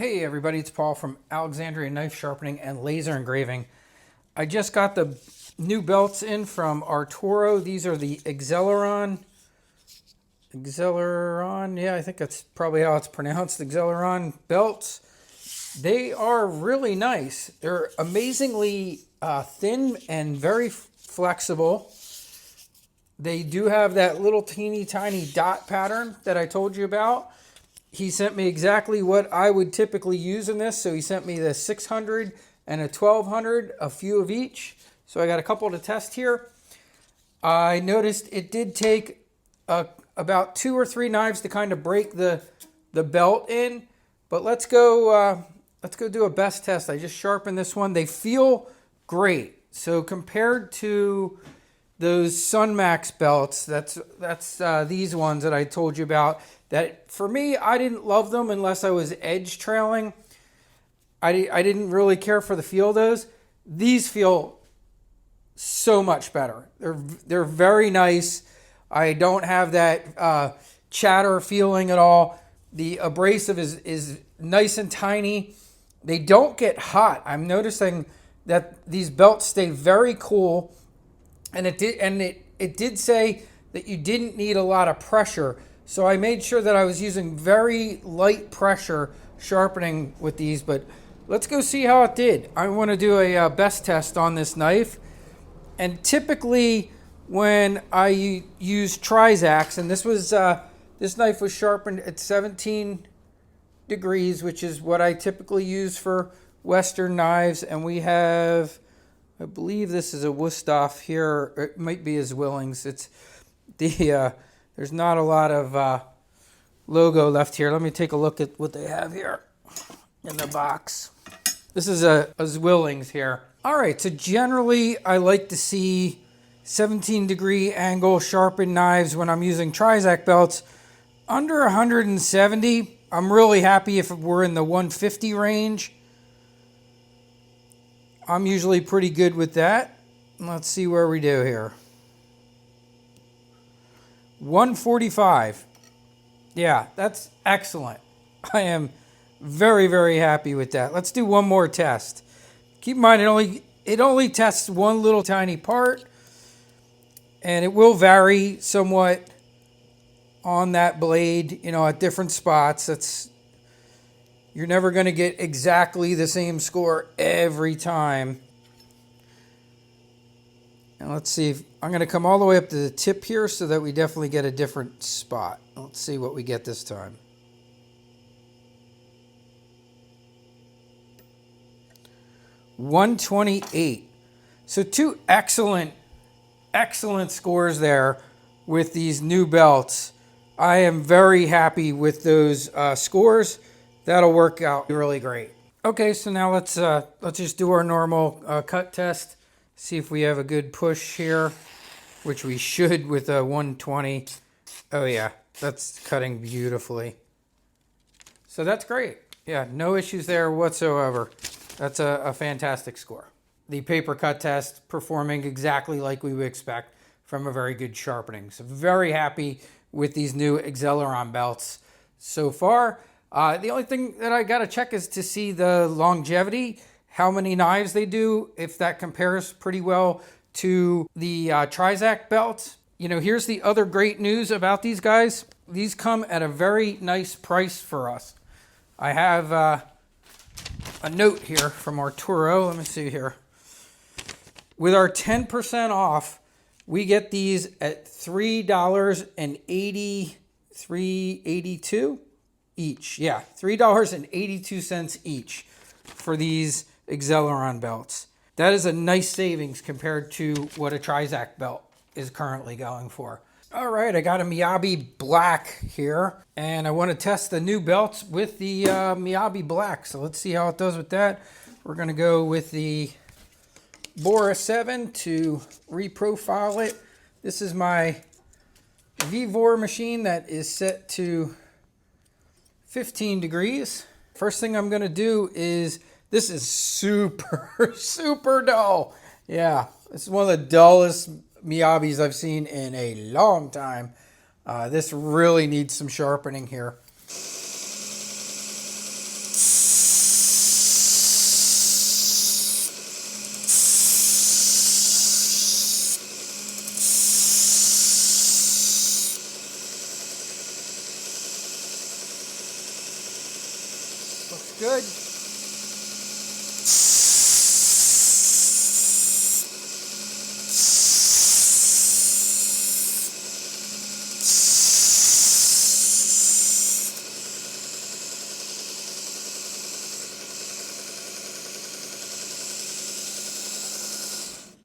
Hey everybody, it's Paul from Alexandria Knife Sharpening and Laser Engraving. I just got the new belts in from Arturo. These are the Xelerion, yeah, I think that's probably how it's pronounced, Xelerion Belts. They are really nice. They're amazingly thin and very flexible. They do have that little teeny tiny dot pattern that I told you about. He sent me exactly what I would typically use in this. So he sent me the 600 and a 1200, a few of each. So I got a couple to test here. I noticed it did take about 2 or 3 knives to kind of break the belt in. But let's go do a best test. I just sharpened this one. They feel great. So compared to those Sunmax belts, that's these ones that I told you about, that for me, I didn't love them unless I was edge trailing. I didn't really care for the feel of those. These feel so much better. They're very nice. I don't have that chatter feeling at all. The abrasive is nice and tiny. They don't get hot. I'm noticing that these belts stay very cool. And it did say that you didn't need a lot of pressure. So I made sure that I was using very light pressure sharpening with these. But let's go see how it did. I want to do a best test on this knife. And typically when I use Trizax, and this knife was sharpened at 17 degrees, which is what I typically use for Western knives. And we have, I believe this is a Wusthof here. It might be his Willings. It's the there's not a lot of logo left here. Let me take a look at what they have here in the box. This is a Willings here. All right, so generally I like to see 17-degree angle sharpened knives when I'm using Trizax belts. Under 170, I'm really happy if we're in the 150 range. I'm usually pretty good with that. Let's see where we do here. 145. Yeah, that's excellent. I am very, very happy with that. Let's do one more test. Keep in mind, it only tests one little tiny part, and it will vary somewhat on that blade, at different spots. You're never going to get exactly the same score every time. And let's see if I'm going to come all the way up to the tip here so that we definitely get a different spot. Let's see what we get this time. $128. So 2 excellent scores there with these new belts. I am very happy with those scores. That'll work out really great. Okay, so now let's just do our normal cut test. See if we have a good push here, which we should with a 120. Oh yeah, that's cutting beautifully. So that's great. Yeah, no issues there whatsoever. That's a fantastic score. The paper cut test performing exactly like we would expect from a very good sharpening. So very happy with these new Xelerion belts so far. The only thing that I got to check is to see the longevity, how many knives they do, if that compares pretty well to the Trizax belts. Here's the other great news about these guys. These come at a very nice price for us. I have a note here from Arturo. Let me see here. With our 10% off, we get these at $3.82 each. Yeah, $3.82 each for these Xelerion belts. That is a nice savings compared to what a Trizax belt is currently going for. All right, I got a Miyabi black here, and I want to test the new belts with the Miyabi black. So let's see how it does with that. We're going to go with the Bora 7 to reprofile it. This is my VVOR machine that is set to 15 degrees. First thing I'm going to do is, this is super dull. Yeah, this is one of the dullest Miyabis I've seen in a long time. This really needs some sharpening here. good.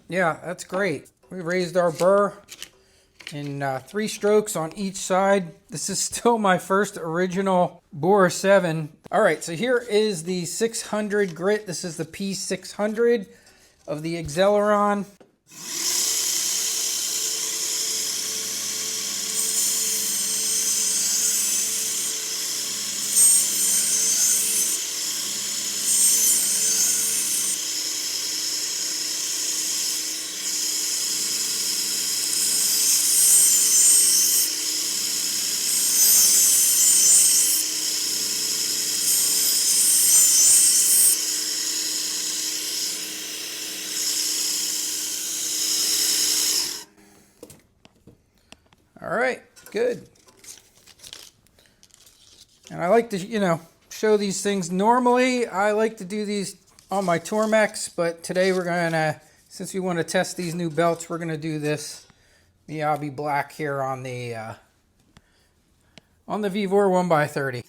Yeah, that's great. We raised our burr in 3 strokes on each side. This is still my first original bore 7. All right, so here is the 600 grit. This is the P600 of the Xelerion. All right, good. And I like to, show these things. Normally, I like to do these on my Tormex, but today we're gonna, since we want to test these new belts, we're gonna do this Miyabi black here on the Vevor 1x30.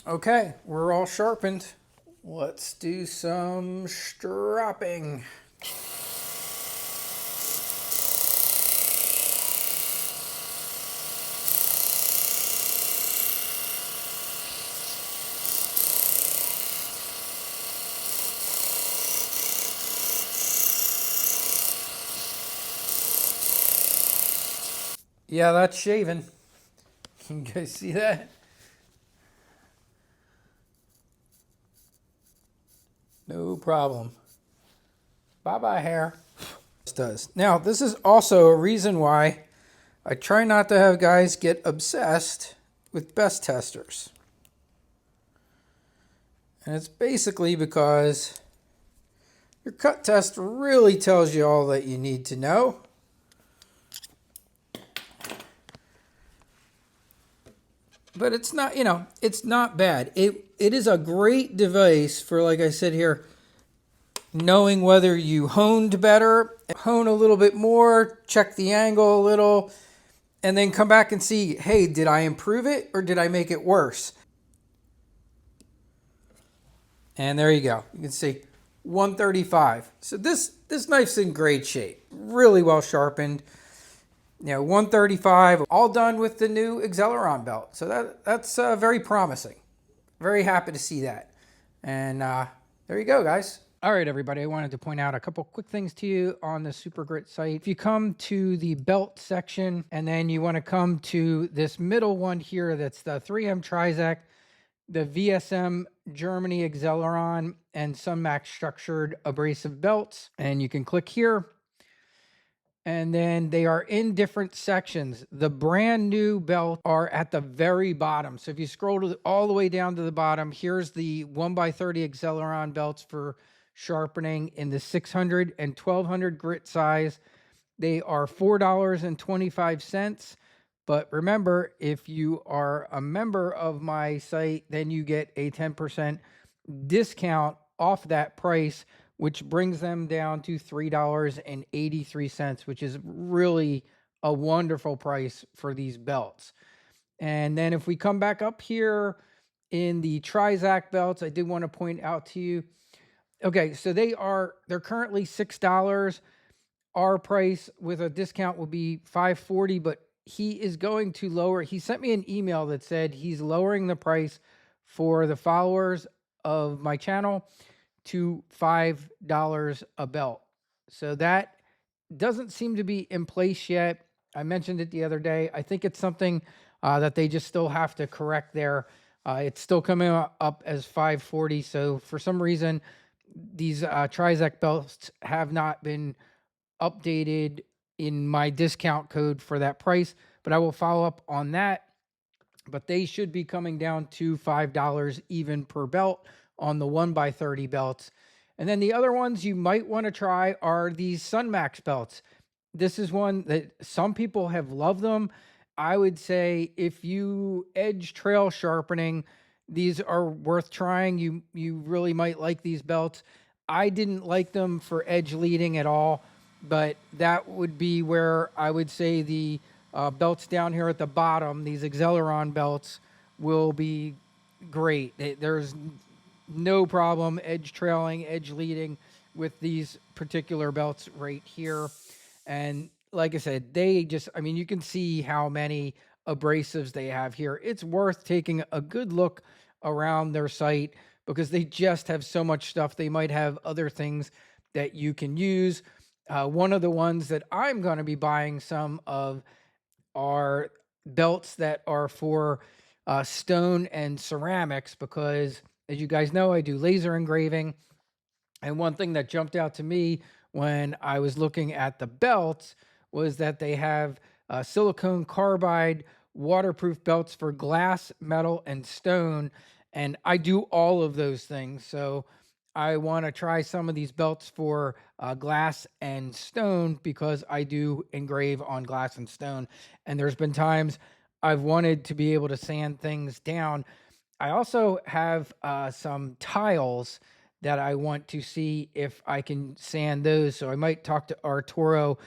Okay, we're all sharpened. Let's do some stropping. Yeah, that's shaving. You guys see that? No problem. Bye-bye, hair. This does. Now, this is also a reason why I try not to have guys get obsessed with BESS testers. And it's basically because your cut test really tells you all that you need to know. But it's not, it's not bad. It is a great device for, like I said here, knowing whether you honed better, hone a little bit more, check the angle a little, and then come back and see, hey, did I improve it or did I make it worse? And there you go. You can see 135. So this knife's in great shape. Really well sharpened. 135, all done with the new Xelerion belt. So that's very promising. Very happy to see that. And there you go, guys. All right, everybody, I wanted to point out a couple quick things to you on the SuperGrit site. If you come to the belt section and then you want to come to this middle one here, that's the 3M Trizac, the VSM Germany Xelerion, and Sunmax structured abrasive belts. And you can click here. And then they are in different sections. The brand new belts are at the very bottom. So if you scroll all the way down to the bottom, here's the 1x30 Xelerion belts for sharpening in the 600 and 1200 grit size. They are $4.25. But remember, if you are a member of my site, then you get a 10% discount off that price, which brings them down to $3.83, which is really a wonderful price for these belts. And then if we come back up here in the Trizac belts, I did want to point out to you, okay, so they're currently $6. Our price with a discount will be $5.40, but he is going to lower. He sent me an email that said he's lowering the price for the followers of my channel to $5 a belt. So that doesn't seem to be in place yet. I mentioned it the other day. I think it's something that they just still have to correct there. It's still coming up as $540. So for some reason, these Trizec belts have not been updated in my discount code for that price, but I will follow up on that. But they should be coming down to $5 even per belt on the 1x30 belts. And then the other ones you might want to try are these Sunmax belts. This is one that some people have loved them. I would say if you edge trail sharpening, these are worth trying. You really might like these belts. I didn't like them for edge leading at all, but that would be where I would say the belts down here at the bottom, these Xelerion belts, will be great. There's no problem edge trailing, edge leading with these particular belts right here. And like I said, I mean, you can see how many abrasives they have here. It's worth taking a good look around their site because they just have so much stuff. They might have other things that you can use. One of the ones that I'm going to be buying some of are belts that are for stone and ceramics because, as you guys know, I do laser engraving. And one thing that jumped out to me when I was looking at the belts was that they have silicone carbide waterproof belts for glass, metal, and stone. And I do all of those things. So I want to try some of these belts for glass and stone because I do engrave on glass and stone. And there's been times I've wanted to be able to sand things down. I also have some tiles that I want to see if I can sand those. So I might talk to Arturo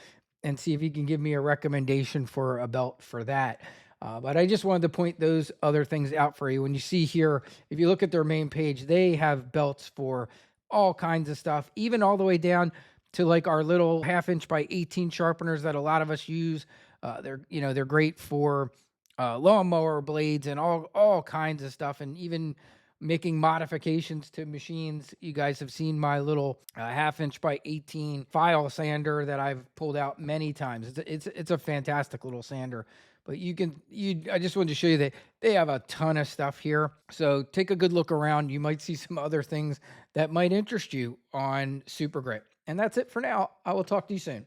and see if he can give me a recommendation for a belt for that. But I just wanted to point those other things out for you. When you see here, if you look at their main page, they have belts for all kinds of stuff, even all the way down to like our little 1/2 inch by 18 sharpeners that a lot of us use. They're great for lawnmower blades and all kinds of stuff, and even making modifications to machines. You guys have seen my little 1/2 inch by 18 file sander that I've pulled out many times. It's a fantastic little sander. But I just wanted to show you that they have a ton of stuff here. So take a good look around. You might see some other things that might interest you on SuperGrit. And that's it for now. I will talk to you soon.